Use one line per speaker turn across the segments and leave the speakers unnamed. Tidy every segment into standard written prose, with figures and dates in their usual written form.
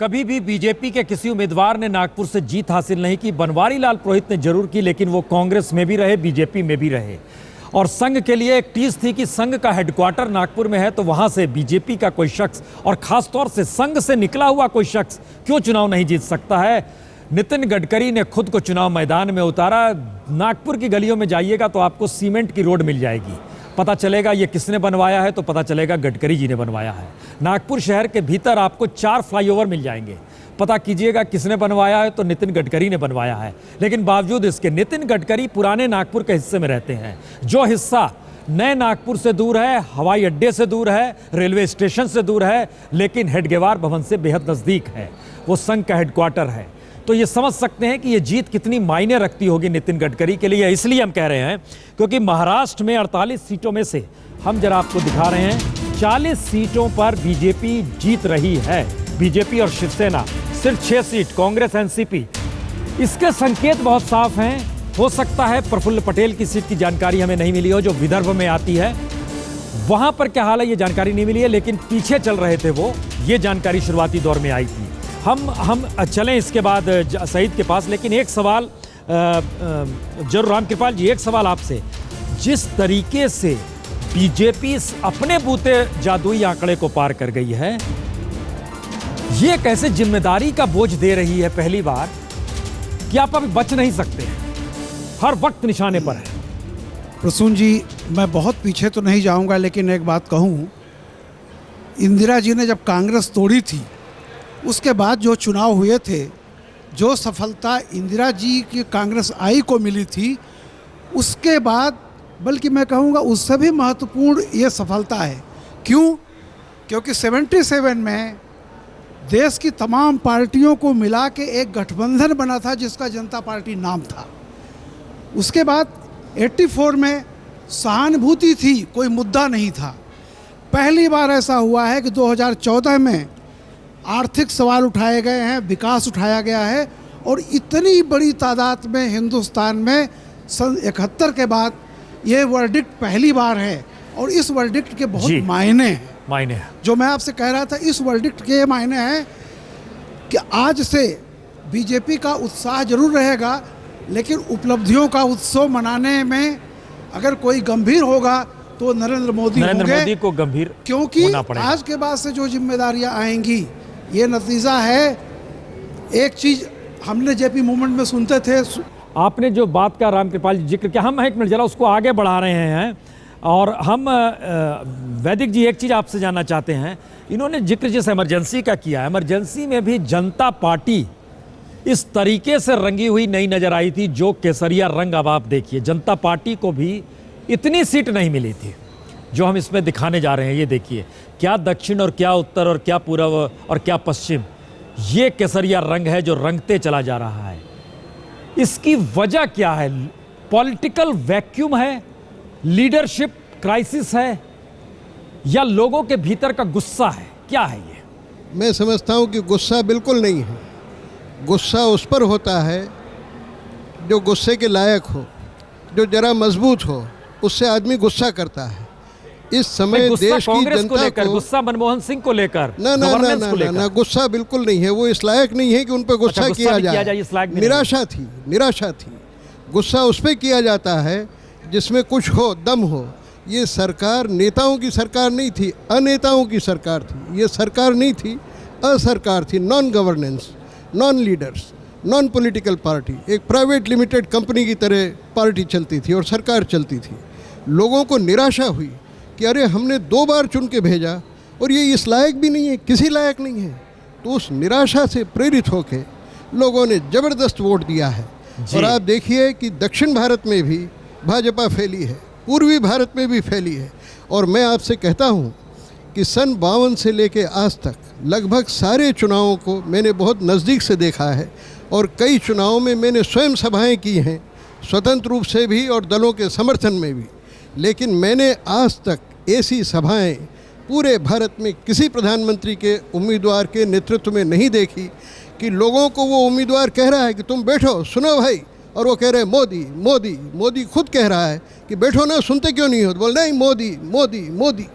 कभी भी बीजेपी के किसी उम्मीदवार ने नागपुर से जीत हासिल नहीं की। बनवारी लाल पुरोहित ने जरूर की, लेकिन वो कांग्रेस में भी रहे, बीजेपी में भी रहे। और संघ के लिए एक टीज थी कि संघ का हेडक्वार्टर नागपुर में है, तो वहां से बीजेपी का कोई शख्स और खासतौर से संघ से निकला हुआ कोई शख्स क्यों चुनाव नहीं जीत सकता है। नितिन गडकरी ने खुद को चुनाव मैदान में उतारा। नागपुर की गलियों में जाइएगा तो आपको सीमेंट की रोड मिल जाएगी, पता चलेगा ये किसने बनवाया है, तो पता चलेगा गडकरी जी ने बनवाया है। नागपुर शहर के भीतर आपको 4 फ्लाईओवर मिल जाएंगे, पता कीजिएगा किसने बनवाया है, तो नितिन गडकरी ने बनवाया है। लेकिन बावजूद इसके नितिन गडकरी पुराने नागपुर के हिस्से में रहते हैं, जो हिस्सा नए नागपुर से दूर है, हवाई अड्डे से दूर है, रेलवे स्टेशन से दूर है, लेकिन हेडगेवार भवन से बेहद नज़दीक है। वो संघ का हेडक्वार्टर है। तो ये समझ सकते हैं कि ये जीत कितनी मायने रखती होगी नितिन गडकरी के लिए। इसलिए हम कह रहे हैं क्योंकि महाराष्ट्र में 48 सीटों में से हम जरा आपको दिखा रहे हैं 40 सीटों पर बीजेपी जीत रही है। बीजेपी और शिवसेना सिर्फ 6 सीट, कांग्रेस एनसीपी। इसके संकेत बहुत साफ हैं। हो सकता है प्रफुल्ल पटेल की सीट की जानकारी हमें नहीं मिली हो, जो विदर्भ में आती है। वहां पर क्या हाल है ये जानकारी नहीं मिली है, लेकिन पीछे चल रहे थे वो, ये जानकारी शुरुआती दौर में आई थी। हम चलें इसके बाद सईद के पास, लेकिन एक सवाल जरूर रामकृपाल जी, एक सवाल आपसे। जिस तरीके से बीजेपी अपने बूते जादुई आंकड़े को पार कर गई है, ये कैसे जिम्मेदारी का बोझ दे रही है पहली बार कि आप अभी बच नहीं सकते, हर वक्त निशाने पर है।
प्रसून जी, मैं बहुत पीछे तो नहीं जाऊंगा, लेकिन एक बात कहूं, इंदिरा जी ने जब कांग्रेस तोड़ी थी, उसके बाद जो चुनाव हुए थे, जो सफलता इंदिरा जी की कांग्रेस आई को मिली थी, उसके बाद बल्कि मैं कहूँगा उससे भी महत्वपूर्ण ये सफलता है। क्यों? क्योंकि 77 में देश की तमाम पार्टियों को मिला के एक गठबंधन बना था जिसका जनता पार्टी नाम था। उसके बाद 84 में सहानुभूति थी, कोई मुद्दा नहीं था। पहली बार ऐसा हुआ है कि 2014 में आर्थिक सवाल उठाए गए हैं, विकास उठाया गया है, और इतनी बड़ी तादाद में हिंदुस्तान में सन 71 के बाद ये वर्डिक्ट पहली बार है। और इस वर्डिक्ट के बहुत मायने हैं। जो मैं आपसे कह रहा था, इस वर्डिक्ट के मायने हैं कि आज से बीजेपी का उत्साह जरूर रहेगा, लेकिन उपलब्धियों का उत्सव मनाने में अगर कोई गंभीर होगा तो नरेंद्र मोदी
को गंभीर,
क्योंकि आज के बाद से जो जिम्मेदारियां आएंगी, ये नतीजा है। एक चीज हमने जेपी मूवमेंट में सुनते थे,
आपने जो बात का रामकृपाल जी जिक्र किया, हम एक मिनट जरा उसको आगे बढ़ा रहे हैं। और हम वैदिक जी एक चीज़ आपसे जानना चाहते हैं। इन्होंने जिक्र जिस इमरजेंसी का किया, इमरजेंसी में भी जनता पार्टी इस तरीके से रंगी हुई नहीं नजर आई थी, जो केसरिया रंग अब आप देखिए। जनता पार्टी को भी इतनी सीट नहीं मिली थी जो हम इसमें दिखाने जा रहे हैं। ये देखिए, क्या दक्षिण और क्या उत्तर और क्या पूर्व और क्या पश्चिम, ये केसरिया रंग है जो रंगते चला जा रहा है। इसकी वजह क्या है? पॉलिटिकल वैक्यूम है, लीडरशिप क्राइसिस है, या लोगों के भीतर का गुस्सा है? क्या है ये?
मैं समझता हूं कि गुस्सा बिल्कुल नहीं है। गुस्सा उस पर होता है जो गुस्से के लायक हो, जो जरा मजबूत हो, उससे आदमी गुस्सा करता है। इस समय देश की जनता को
गुस्सा मनमोहन सिंह को लेकर
ना गुस्सा बिल्कुल नहीं है। वो इस लायक नहीं है कि उन पर गुस्सा किया जाए। निराशा थी। गुस्सा उस पर किया जाता है जिसमें कुछ हो, दम हो। ये सरकार नेताओं की सरकार नहीं थी, अनेताओं की सरकार थी। ये सरकार नहीं थी, असरकार थी। Non governance, non leaders, non political party, एक प्राइवेट लिमिटेड कंपनी की तरह पार्टी चलती थी और सरकार चलती थी। लोगों को निराशा हुई कि अरे हमने 2 बार चुन के भेजा और ये इस लायक भी नहीं है, किसी लायक नहीं है। तो उस निराशा से प्रेरित होकर लोगों ने ज़बरदस्त वोट दिया है। और आप देखिए कि दक्षिण भारत में भी भाजपा फैली है, पूर्वी भारत में भी फैली है। और मैं आपसे कहता हूँ कि सन 52 से लेकर आज तक लगभग सारे चुनावों को मैंने बहुत नज़दीक से देखा है, और कई चुनावों में मैंने स्वयं सभाएं की हैं, स्वतंत्र रूप से भी और दलों के समर्थन में भी। लेकिन मैंने आज तक ऐसी सभाएं पूरे भारत में किसी प्रधानमंत्री के उम्मीदवार के नेतृत्व में नहीं देखी कि लोगों को वो उम्मीदवार कह रहा है कि तुम बैठो, सुनो भाई, और वो कह रहे हैं मोदी मोदी मोदी। खुद कह रहा है कि बैठो ना, सुनते क्यों नहीं हो? बोल नहीं, मोदी मोदी मोदी।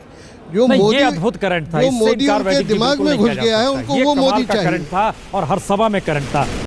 जो
नहीं,
मोदी
ये अद्भुत करंट था,
जो
इससे
मोदी
इनकार
उनके
वैदिक जी
दिमाग
बिल्कुल
में
नहीं
घुस
किया जा
गया है,
सकता।
उनको
ये
वो
कमाल
मोदी
का
चाहिए।
करंट था और हर सभा में करंट था।